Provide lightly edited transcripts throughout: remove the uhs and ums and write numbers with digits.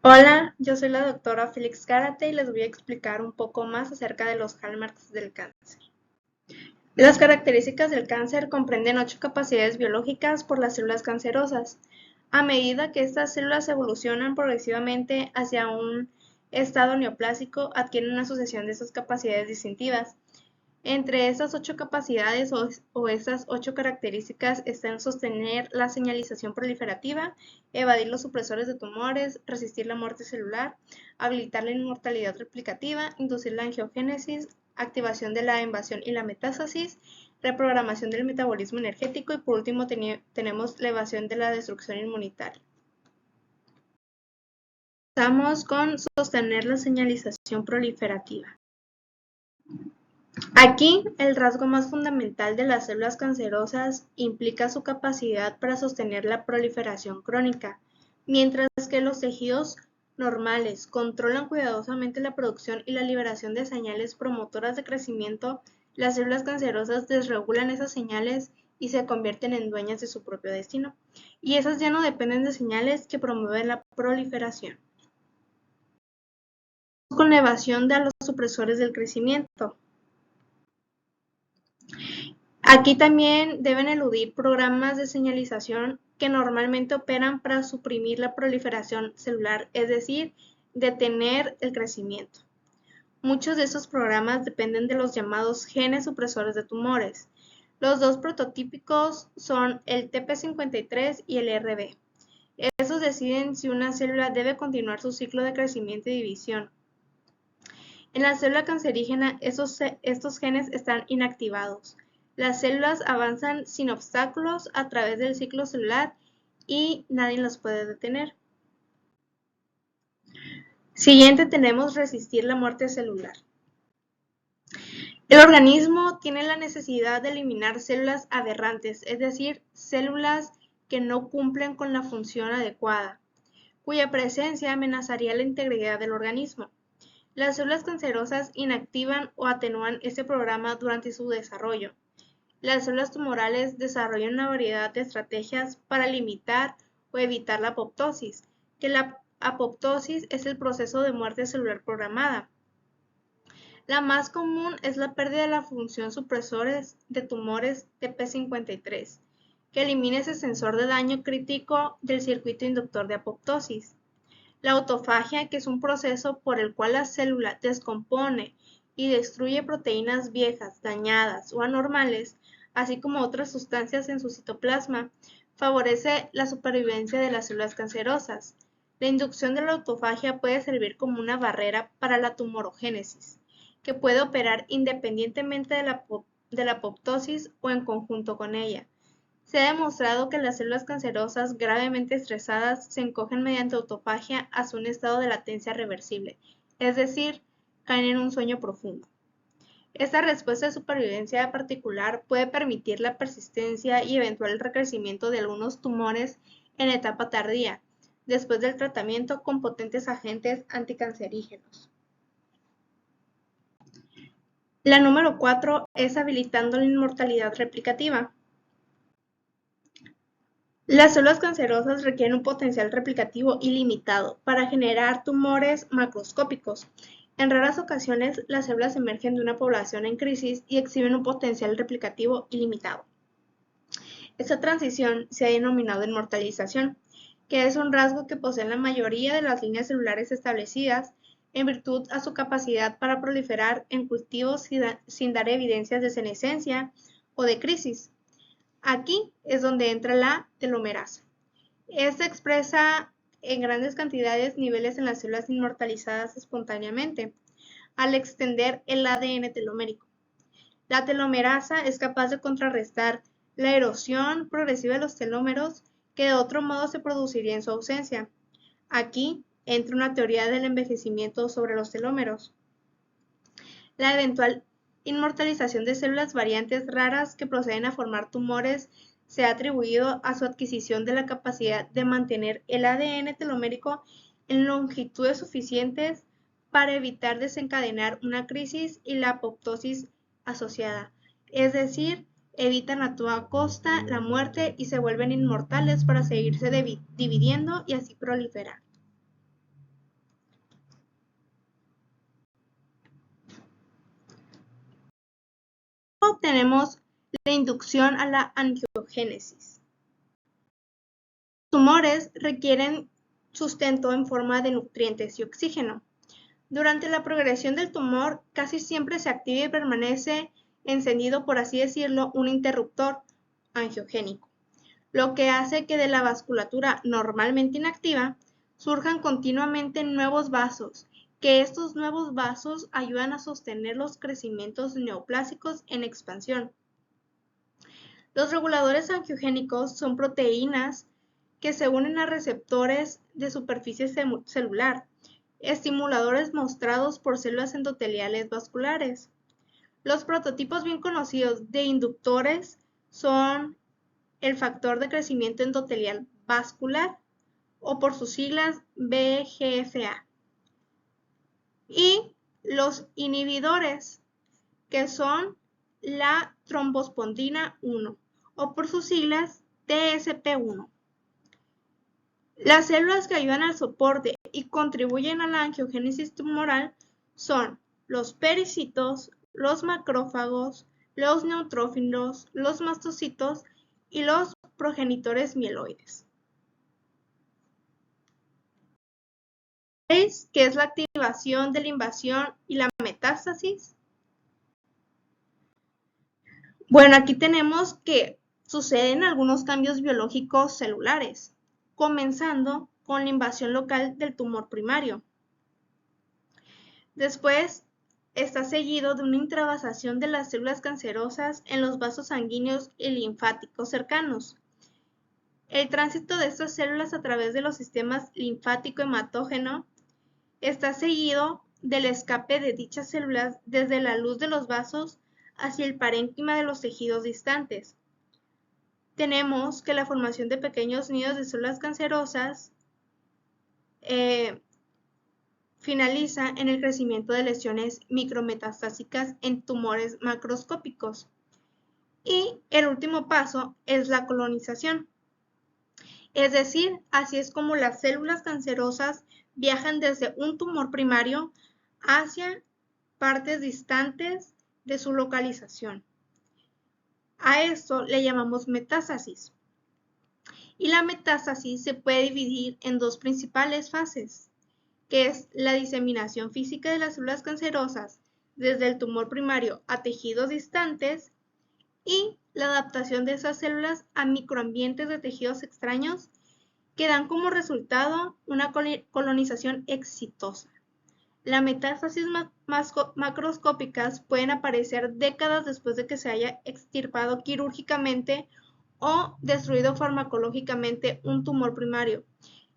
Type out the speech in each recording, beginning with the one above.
Hola, yo soy la doctora Félix Gárate y les voy a explicar un poco más acerca de los hallmarks del cáncer. Las características del cáncer comprenden 8 capacidades biológicas por las células cancerosas. A medida que estas células evolucionan progresivamente hacia un estado neoplásico, adquieren una sucesión de estas capacidades distintivas. Entre estas 8 capacidades o estas 8 características están sostener la señalización proliferativa, evadir los supresores de tumores, resistir la muerte celular, habilitar la inmortalidad replicativa, inducir la angiogénesis, activación de la invasión y la metástasis, reprogramación del metabolismo energético y por último tenemos la evasión de la destrucción inmunitaria. Empezamos con sostener la señalización proliferativa. Aquí, el rasgo más fundamental de las células cancerosas implica su capacidad para sostener la proliferación crónica, mientras que los tejidos normales controlan cuidadosamente la producción y la liberación de señales promotoras de crecimiento. Las células cancerosas desregulan esas señales y se convierten en dueñas de su propio destino, y esas ya no dependen de señales que promueven la proliferación. Con la evasión de los supresores del crecimiento. Aquí también deben eludir programas de señalización que normalmente operan para suprimir la proliferación celular, es decir, detener el crecimiento. Muchos de estos programas dependen de los llamados genes supresores de tumores. Los dos prototípicos son el TP53 y el RB. Estos deciden si una célula debe continuar su ciclo de crecimiento y división. En la célula cancerígena, estos genes están inactivados. Las células avanzan sin obstáculos a través del ciclo celular y nadie los puede detener. Siguiente tenemos resistir la muerte celular. El organismo tiene la necesidad de eliminar células aberrantes, es decir, células que no cumplen con la función adecuada, cuya presencia amenazaría la integridad del organismo. Las células cancerosas inactivan o atenúan este programa durante su desarrollo. Las células tumorales desarrollan una variedad de estrategias para limitar o evitar la apoptosis, que la apoptosis es el proceso de muerte celular programada. La más común es la pérdida de la función supresores de tumores TP53, que elimina ese sensor de daño crítico del circuito inductor de apoptosis. La autofagia, que es un proceso por el cual la célula descompone y destruye proteínas viejas, dañadas o anormales, así como otras sustancias en su citoplasma, favorece la supervivencia de las células cancerosas. La inducción de la autofagia puede servir como una barrera para la tumorogénesis, que puede operar independientemente de la apoptosis o en conjunto con ella. Se ha demostrado que las células cancerosas gravemente estresadas se encogen mediante autofagia hacia un estado de latencia reversible, es decir, caen en un sueño profundo. Esta respuesta de supervivencia particular puede permitir la persistencia y eventual recrecimiento de algunos tumores en etapa tardía, después del tratamiento con potentes agentes anticancerígenos. La número 4 es habilitando la inmortalidad replicativa. Las células cancerosas requieren un potencial replicativo ilimitado para generar tumores macroscópicos. En raras ocasiones, las células emergen de una población en crisis y exhiben un potencial replicativo ilimitado. Esta transición se ha denominado inmortalización, que es un rasgo que poseen la mayoría de las líneas celulares establecidas en virtud a su capacidad para proliferar en cultivos sin dar evidencias de senescencia o de crisis. Aquí es donde entra la telomerasa. Esta expresa en grandes cantidades niveles en las células inmortalizadas espontáneamente, al extender el ADN telomérico. La telomerasa es capaz de contrarrestar la erosión progresiva de los telómeros que de otro modo se produciría en su ausencia. Aquí entra una teoría del envejecimiento sobre los telómeros. La eventual inmortalización de células variantes raras que proceden a formar tumores se ha atribuido a su adquisición de la capacidad de mantener el ADN telomérico en longitudes suficientes para evitar desencadenar una crisis y la apoptosis asociada, es decir, evitan a toda costa la muerte y se vuelven inmortales para seguirse dividiendo y así proliferar. tenemos la inducción a la angiogénesis. Los tumores requieren sustento en forma de nutrientes y oxígeno. Durante la progresión del tumor, casi siempre se activa y permanece encendido, por así decirlo, un interruptor angiogénico, lo que hace que de la vasculatura normalmente inactiva surjan continuamente nuevos vasos, que estos nuevos vasos ayudan a sostener los crecimientos neoplásicos en expansión. Los reguladores angiogénicos son proteínas que se unen a receptores de superficie celular, estimuladores mostrados por células endoteliales vasculares. Los prototipos bien conocidos de inductores son el factor de crecimiento endotelial vascular, o por sus siglas VEGF-A, y los inhibidores, que son la trombospondina 1, o por sus siglas TSP1. Las células que ayudan al soporte y contribuyen a la angiogénesis tumoral son los pericitos, los macrófagos, los neutrófilos, los mastocitos y los progenitores mieloides. ¿Veis qué es la activación de la invasión y la metástasis? Bueno, aquí tenemos que suceden algunos cambios biológicos celulares, comenzando con la invasión local del tumor primario. Después está seguido de una intravasación de las células cancerosas en los vasos sanguíneos y linfáticos cercanos. El tránsito de estas células a través de los sistemas linfático hematógeno está seguido del escape de dichas células desde la luz de los vasos hacia el parénquima de los tejidos distantes. Tenemos que la formación de pequeños nidos de células cancerosas finaliza en el crecimiento de lesiones micrometastásicas en tumores macroscópicos. Y el último paso es la colonización. Es decir, así es como las células cancerosas viajan desde un tumor primario hacia partes distantes de su localización. A esto le llamamos metástasis. Y la metástasis se puede dividir en dos principales fases, que es la diseminación física de las células cancerosas desde el tumor primario a tejidos distantes y la adaptación de esas células a microambientes de tejidos extraños que dan como resultado una colonización exitosa. Las metástasis macroscópicas pueden aparecer décadas después de que se haya extirpado quirúrgicamente o destruido farmacológicamente un tumor primario.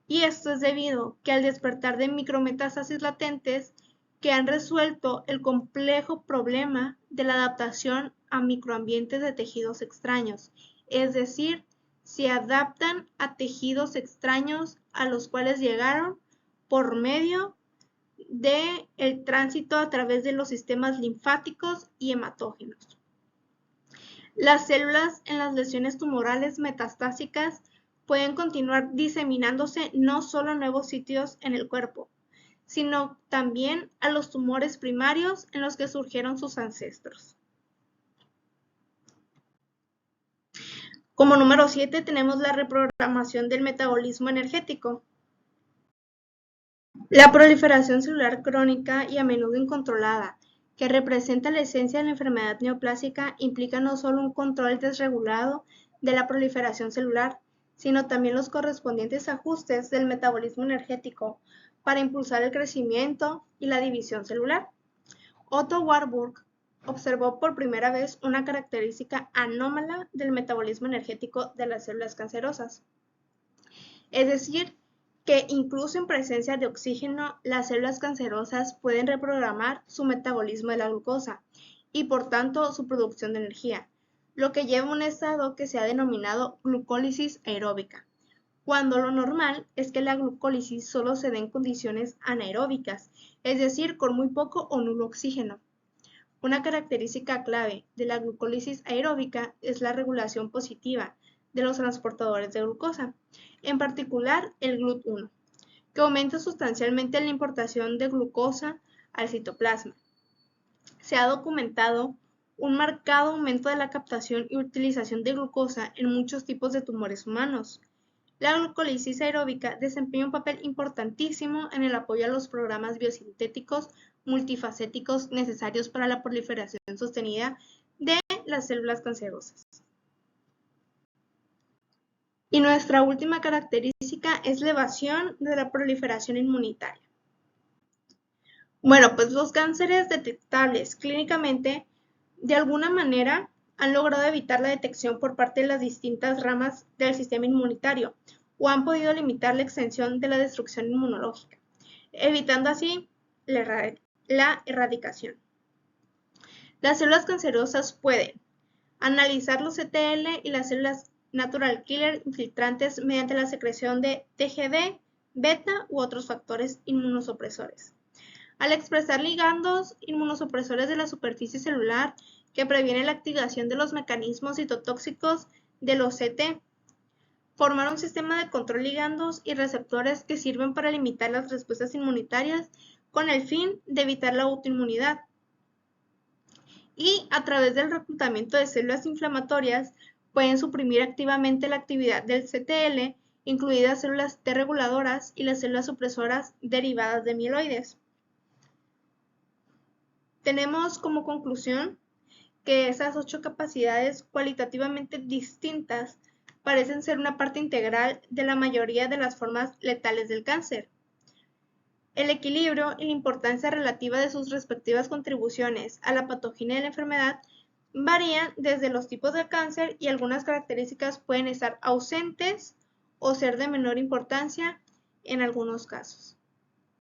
Y esto es debido que al despertar de micrometástasis latentes que han resuelto el complejo problema de la adaptación a microambientes de tejidos extraños, es decir, se adaptan a tejidos extraños a los cuales llegaron por medio del tránsito a través de los sistemas linfáticos y hematógenos. Las células en las lesiones tumorales metastásicas pueden continuar diseminándose no solo a nuevos sitios en el cuerpo, sino también a los tumores primarios en los que surgieron sus ancestros. Como número 7 tenemos la reprogramación del metabolismo energético. La proliferación celular crónica y a menudo incontrolada, que representa la esencia de la enfermedad neoplásica, implica no solo un control desregulado de la proliferación celular, sino también los correspondientes ajustes del metabolismo energético para impulsar el crecimiento y la división celular. Otto Warburg observó por primera vez una característica anómala del metabolismo energético de las células cancerosas. Es decir, que incluso en presencia de oxígeno, las células cancerosas pueden reprogramar su metabolismo de la glucosa y por tanto su producción de energía, lo que lleva a un estado que se ha denominado glucólisis aeróbica, cuando lo normal es que la glucólisis solo se dé en condiciones anaeróbicas, es decir, con muy poco o nulo oxígeno. Una característica clave de la glucólisis aeróbica es la regulación positiva de los transportadores de glucosa, en particular el GLUT1, que aumenta sustancialmente la importación de glucosa al citoplasma. Se ha documentado un marcado aumento de la captación y utilización de glucosa en muchos tipos de tumores humanos. La glucólisis aeróbica desempeña un papel importantísimo en el apoyo a los programas biosintéticos multifacéticos necesarios para la proliferación sostenida de las células cancerosas. Y nuestra última característica es la evasión de la proliferación inmunitaria. Bueno, pues los cánceres detectables clínicamente, de alguna manera, han logrado evitar la detección por parte de las distintas ramas del sistema inmunitario o han podido limitar la extensión de la destrucción inmunológica, evitando así la erradicación. Las células cancerosas pueden analizar los CTL y las células natural killer infiltrantes mediante la secreción de TGD, beta u otros factores inmunosupresores. Al expresar ligandos inmunosupresores de la superficie celular que previenen la activación de los mecanismos citotóxicos de los CT, formar un sistema de control ligandos y receptores que sirven para limitar las respuestas inmunitarias con el fin de evitar la autoinmunidad. Y a través del reclutamiento de células inflamatorias pueden suprimir activamente la actividad del CTL, incluidas células T reguladoras y las células supresoras derivadas de mieloides. Tenemos como conclusión que esas 8 capacidades cualitativamente distintas parecen ser una parte integral de la mayoría de las formas letales del cáncer. El equilibrio y la importancia relativa de sus respectivas contribuciones a la patogenia de la enfermedad varían desde los tipos de cáncer y algunas características pueden estar ausentes o ser de menor importancia en algunos casos.